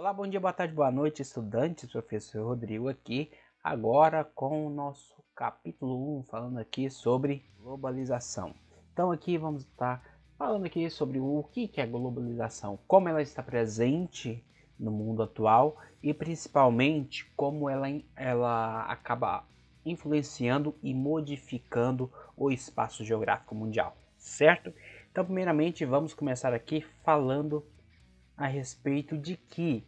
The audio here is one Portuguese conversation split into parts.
Olá, bom dia, boa tarde, boa noite, estudantes. Professor Rodrigo aqui, agora com o nosso capítulo 1, falando aqui sobre globalização. Então aqui vamos estar falando aqui sobre o que é globalização, como ela está presente no mundo atual e principalmente como ela acaba influenciando e modificando o espaço geográfico mundial, certo? Então primeiramente vamos começar aqui falando a respeito de que,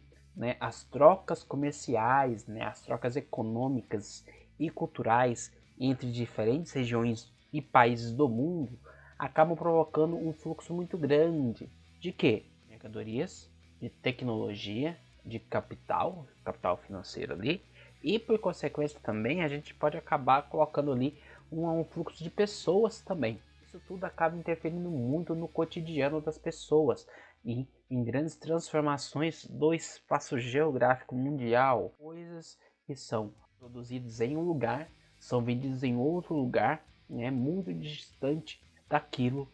as trocas comerciais, as trocas econômicas e culturais entre diferentes regiões e países do mundo acabam provocando um fluxo muito grande de quê? Mercadorias, de tecnologia, de capital financeiro ali, e por consequência também a gente pode acabar colocando ali um fluxo de pessoas também. Isso tudo acaba interferindo muito no cotidiano das pessoas e em grandes transformações do espaço geográfico mundial. Coisas que são produzidas em um lugar são vendidas em outro lugar, muito distante daquele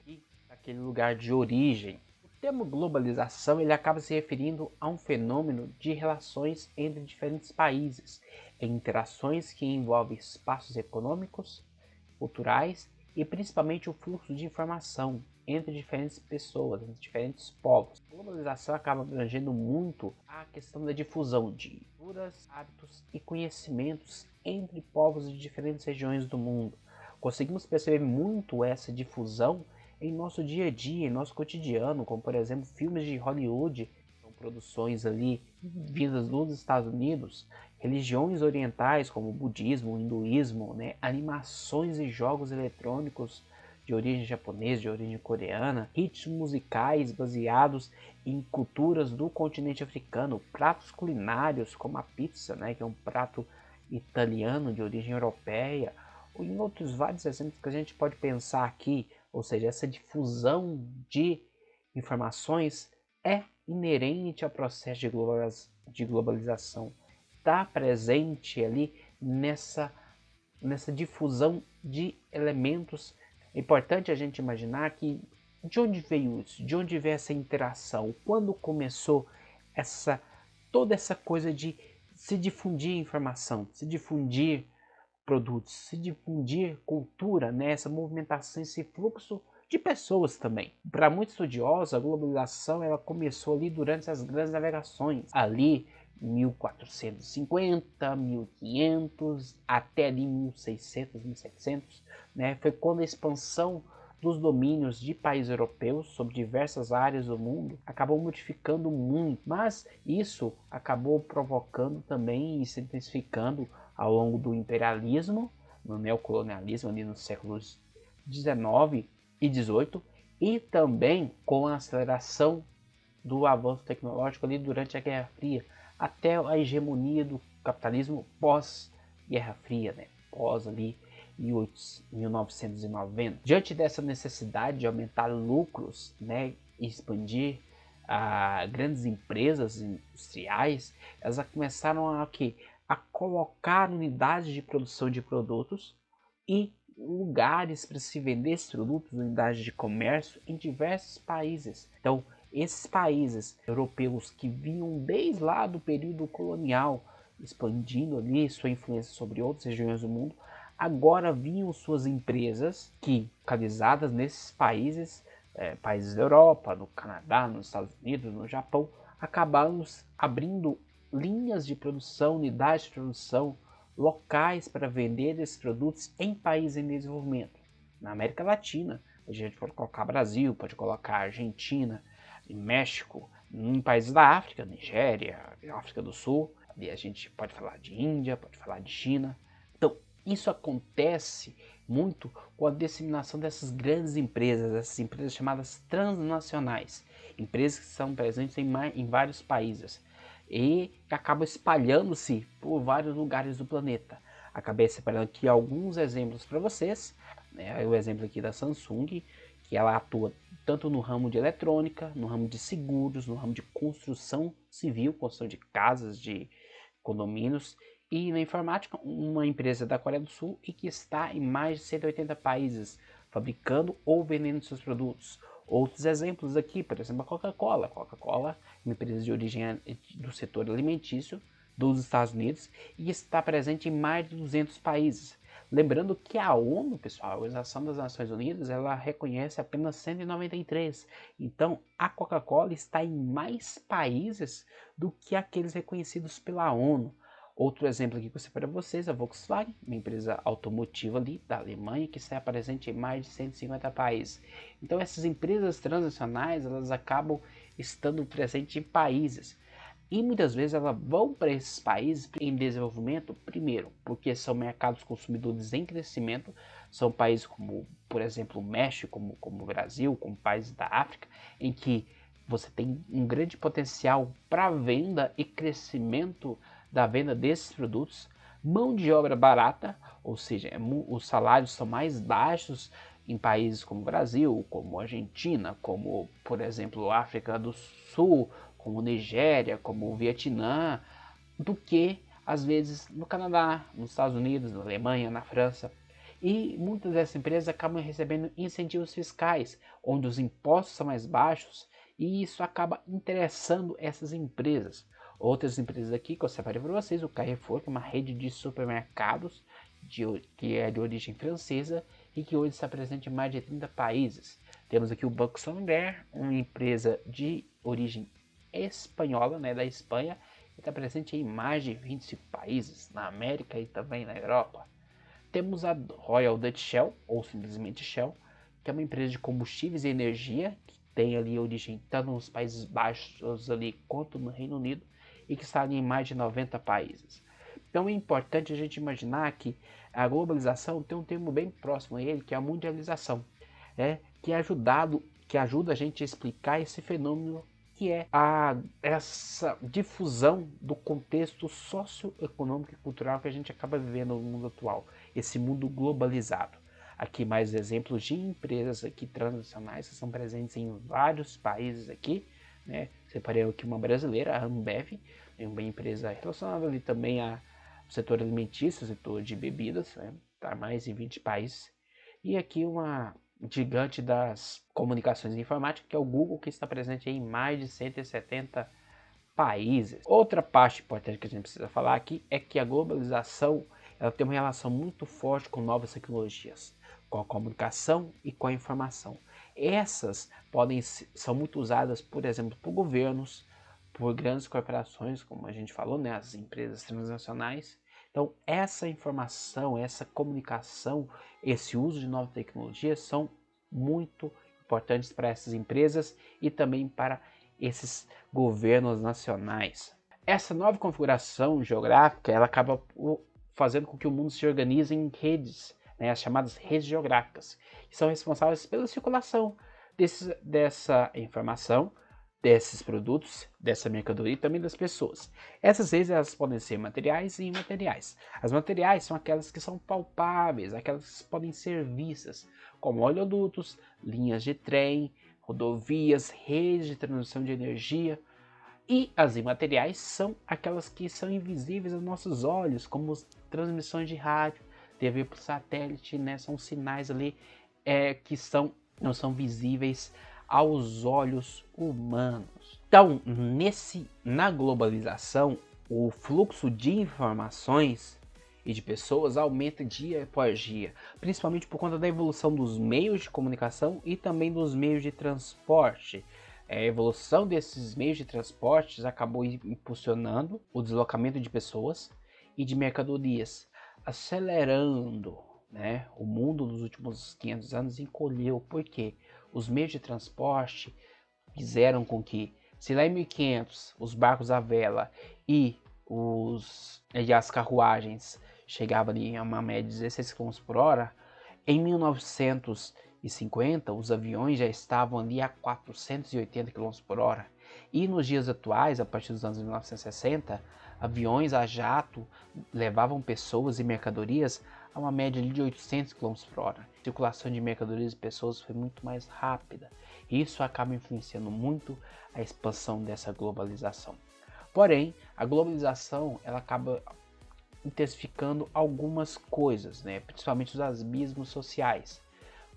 lugar de origem. O termo globalização ele acaba se referindo a um fenômeno de relações entre diferentes países, em interações que envolvem espaços econômicos, culturais e principalmente o fluxo de informação entre diferentes pessoas, entre diferentes povos. A globalização acaba abrangendo muito a questão da difusão de culturas, hábitos e conhecimentos entre povos de diferentes regiões do mundo. Conseguimos perceber muito essa difusão em nosso dia a dia, em nosso cotidiano, como por exemplo filmes de Hollywood, são produções ali vindas dos Estados Unidos, religiões orientais como o budismo, o hinduísmo, animações e jogos eletrônicos de origem japonesa, de origem coreana, hits musicais baseados em culturas do continente africano, pratos culinários como a pizza, que é um prato italiano de origem europeia, ou em outros vários exemplos que a gente pode pensar aqui, ou seja, essa difusão de informações é inerente ao processo de globalização. Está presente ali nessa difusão de elementos. É importante a gente imaginar que de onde veio isso, de onde veio essa interação, quando começou toda essa coisa de se difundir informação, se difundir produtos, se difundir cultura, essa movimentação, esse fluxo de pessoas também. Para muitos estudiosos, a globalização ela começou ali durante as grandes navegações, ali 1450, 1500, até ali 1600, 1700, foi quando a expansão dos domínios de países europeus sobre diversas áreas do mundo acabou modificando muito, mas isso acabou provocando também e se intensificando ao longo do imperialismo, no neocolonialismo ali nos séculos 19 e 18 e também com a aceleração do avanço tecnológico ali durante a Guerra Fria, até a hegemonia do capitalismo pós-Guerra Fria, pós ali 1990. Diante dessa necessidade de aumentar lucros, e expandir grandes empresas industriais, elas começaram a colocar unidades de produção de produtos e lugares para se vender esses produtos, unidades de comércio em diversos países. Então, esses países europeus que vinham desde lá do período colonial, expandindo ali sua influência sobre outras regiões do mundo, agora vinham suas empresas que, localizadas nesses países, países da Europa, no Canadá, nos Estados Unidos, no Japão, acabaram abrindo linhas de produção, unidades de produção, locais para vender esses produtos em países em desenvolvimento. Na América Latina, a gente pode colocar Brasil, pode colocar Argentina, México, em países da África, Nigéria, África do Sul, ali a gente pode falar de Índia, pode falar de China. Então, isso acontece muito com a disseminação dessas grandes empresas, essas empresas chamadas transnacionais, empresas que são presentes em vários países e que acabam espalhando-se por vários lugares do planeta. Acabei separando aqui alguns exemplos para vocês, o exemplo aqui da Samsung, que ela atua tanto no ramo de eletrônica, no ramo de seguros, no ramo de construção civil, construção de casas, de condomínios, e na informática, uma empresa da Coreia do Sul e que está em mais de 180 países, fabricando ou vendendo seus produtos. Outros exemplos aqui, por exemplo, a Coca-Cola. Coca-Cola é uma empresa de origem do setor alimentício dos Estados Unidos e está presente em mais de 200 países. Lembrando que a ONU, pessoal, a Organização das Nações Unidas, ela reconhece apenas 193. Então, a Coca-Cola está em mais países do que aqueles reconhecidos pela ONU. Outro exemplo aqui que eu separei para vocês, a Volkswagen, uma empresa automotiva ali da Alemanha, que está presente em mais de 150 países. Então, essas empresas transnacionais, elas acabam estando presentes em países. E muitas vezes elas vão para esses países em desenvolvimento, primeiro, porque são mercados consumidores em crescimento, são países como, por exemplo, o México, como o Brasil, como países da África, em que você tem um grande potencial para venda e crescimento da venda desses produtos, mão de obra barata, ou seja, os salários são mais baixos em países como o Brasil, como a Argentina, como, por exemplo, a África do Sul, como Nigéria, como o Vietnã, do que, às vezes, no Canadá, nos Estados Unidos, na Alemanha, na França. E muitas dessas empresas acabam recebendo incentivos fiscais, onde os impostos são mais baixos, e isso acaba interessando essas empresas. Outras empresas aqui que eu separei para vocês, o Carrefour, que é uma rede de supermercados que é de origem francesa e que hoje está presente em mais de 30 países. Temos aqui o Banco Santander, uma empresa de origem espanhola, né, da Espanha, que está presente em mais de 25 países, na América e também na Europa. Temos a Royal Dutch Shell, ou simplesmente Shell, que é uma empresa de combustíveis e energia, que tem ali origem tanto nos Países Baixos ali, quanto no Reino Unido, e que está ali em mais de 90 países. Então é importante a gente imaginar que a globalização tem um termo bem próximo a ele, que é a mundialização, que ajuda a gente a explicar esse fenômeno que é essa difusão do contexto socioeconômico e cultural que a gente acaba vivendo no mundo atual, esse mundo globalizado. Aqui mais exemplos de empresas aqui transnacionais que são presentes em vários países aqui, né? Separei aqui uma brasileira, a Ambev, uma empresa relacionada ali também ao setor alimentício, setor de bebidas, né? Tá mais de 20 países. E aqui uma gigante das comunicações e informática, que é o Google, que está presente em mais de 170 países. Outra parte importante que a gente precisa falar aqui é que a globalização ela tem uma relação muito forte com novas tecnologias, com a comunicação e com a informação. Essas são muito usadas, por exemplo, por governos, por grandes corporações, como a gente falou, né, as empresas transnacionais. Então, essa informação, essa comunicação, esse uso de novas tecnologias são muito importantes para essas empresas e também para esses governos nacionais. Essa nova configuração geográfica, ela acaba fazendo com que o mundo se organize em redes, né, as chamadas redes geográficas, que são responsáveis pela circulação dessa informação, desses produtos, dessa mercadoria e também das pessoas. Essas redes elas podem ser materiais e imateriais. As materiais são aquelas que são palpáveis, aquelas que podem ser vistas, como oleodutos, linhas de trem, rodovias, redes de transmissão de energia. E as imateriais são aquelas que são invisíveis aos nossos olhos, como transmissões de rádio, TV por satélite, né? São sinais ali que não são visíveis aos olhos humanos. Então, na globalização, o fluxo de informações e de pessoas aumenta dia após dia, principalmente por conta da evolução dos meios de comunicação e também dos meios de transporte. A evolução desses meios de transporte acabou impulsionando o deslocamento de pessoas e de mercadorias, acelerando, né? O mundo nos últimos 500 anos encolheu, porque os meios de transporte fizeram com que, se lá em 1500 os barcos à vela e as carruagens chegavam ali a uma média de 16 km por hora, em 1950 os aviões já estavam ali a 480 km por hora. E nos dias atuais, a partir dos anos 1960, aviões a jato levavam pessoas e mercadorias a uma média de 800 km por hora. A circulação de mercadorias e pessoas foi muito mais rápida. E isso acaba influenciando muito a expansão dessa globalização. Porém, a globalização ela acaba intensificando algumas coisas, né? Principalmente os abismos sociais.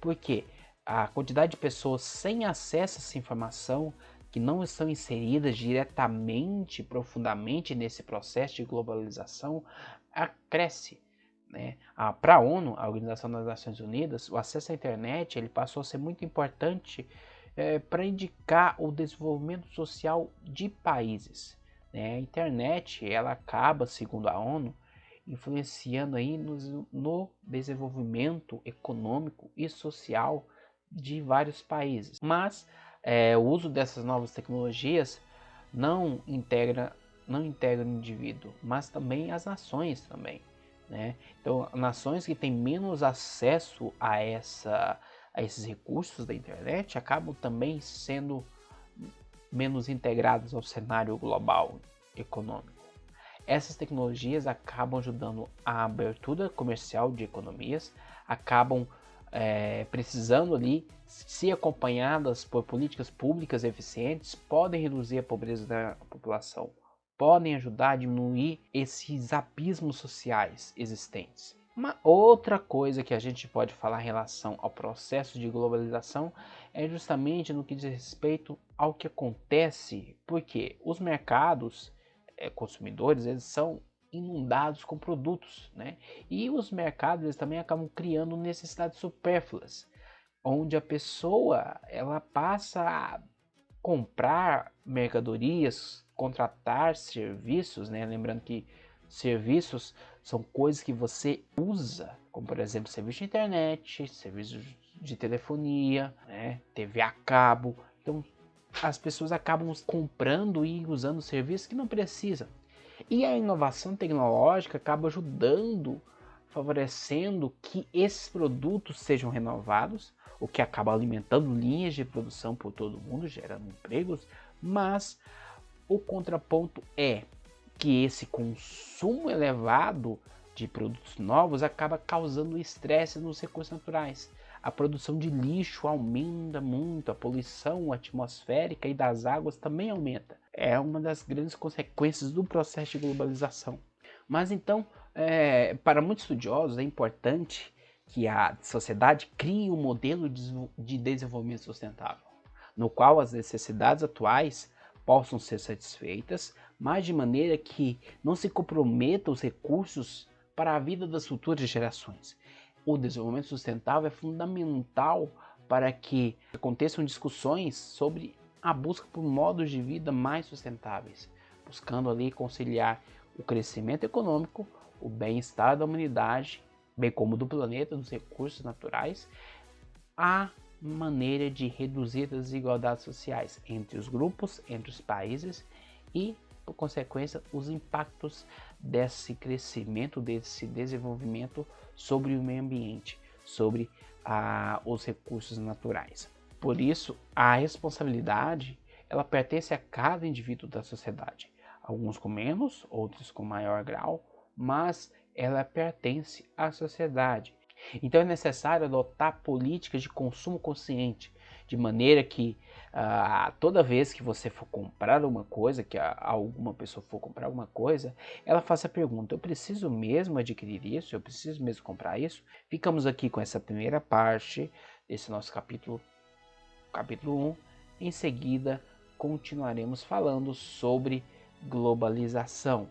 Por quê? a quantidade de pessoas sem acesso a essa informação, que não estão inseridas diretamente, profundamente nesse processo de globalização, cresce. Né? Para a ONU, a Organização das Nações Unidas, o acesso à internet ele passou a ser muito importante para indicar o desenvolvimento social de países. Né? A internet ela acaba, segundo a ONU, influenciando aí no desenvolvimento econômico e social de vários países. Mas o uso dessas novas tecnologias não integra o indivíduo, mas também as nações também. Né? Então, nações que têm menos acesso a esses recursos da internet acabam também sendo menos integradas ao cenário global econômico. Essas tecnologias acabam ajudando a abertura comercial de economias, acabam precisando ali, se acompanhadas por políticas públicas eficientes, podem reduzir a pobreza da população, podem ajudar a diminuir esses abismos sociais existentes. Uma outra coisa que a gente pode falar em relação ao processo de globalização é justamente no que diz respeito ao que acontece, porque os mercados consumidores eles são inundados com produtos, né? E os mercados eles também acabam criando necessidades supérfluas, onde a pessoa ela passa a comprar mercadorias, contratar serviços, né? Lembrando que serviços são coisas que você usa, como por exemplo serviço de internet, serviço de telefonia, né? TV a cabo. Então as pessoas acabam comprando e usando serviços que não precisam. E a inovação tecnológica acaba ajudando, favorecendo que esses produtos sejam renovados, o que acaba alimentando linhas de produção por todo mundo, gerando empregos, mas o contraponto é que esse consumo elevado de produtos novos acaba causando estresse nos recursos naturais. A produção de lixo aumenta muito, a poluição atmosférica e das águas também aumenta. É uma das grandes consequências do processo de globalização. Mas então, para muitos estudiosos, é importante que a sociedade crie um modelo de desenvolvimento sustentável, no qual as necessidades atuais possam ser satisfeitas, mas de maneira que não se comprometa os recursos para a vida das futuras gerações. O desenvolvimento sustentável é fundamental para que aconteçam discussões sobre a busca por modos de vida mais sustentáveis, buscando ali conciliar o crescimento econômico, o bem-estar da humanidade, bem como do planeta, dos recursos naturais, a maneira de reduzir as desigualdades sociais entre os grupos, entre os países e, por consequência, os impactos desse crescimento, desse desenvolvimento sobre o meio ambiente, sobre os recursos naturais. Por isso, a responsabilidade ela pertence a cada indivíduo da sociedade, alguns com menos, outros com maior grau, mas ela pertence à sociedade. Então é necessário adotar políticas de consumo consciente, de maneira que toda vez que você for comprar uma coisa, que alguma pessoa for comprar alguma coisa, ela faça a pergunta: eu preciso mesmo adquirir isso? Eu preciso mesmo comprar isso? Ficamos aqui com essa primeira parte desse nosso capítulo 1. Em seguida, continuaremos falando sobre globalização.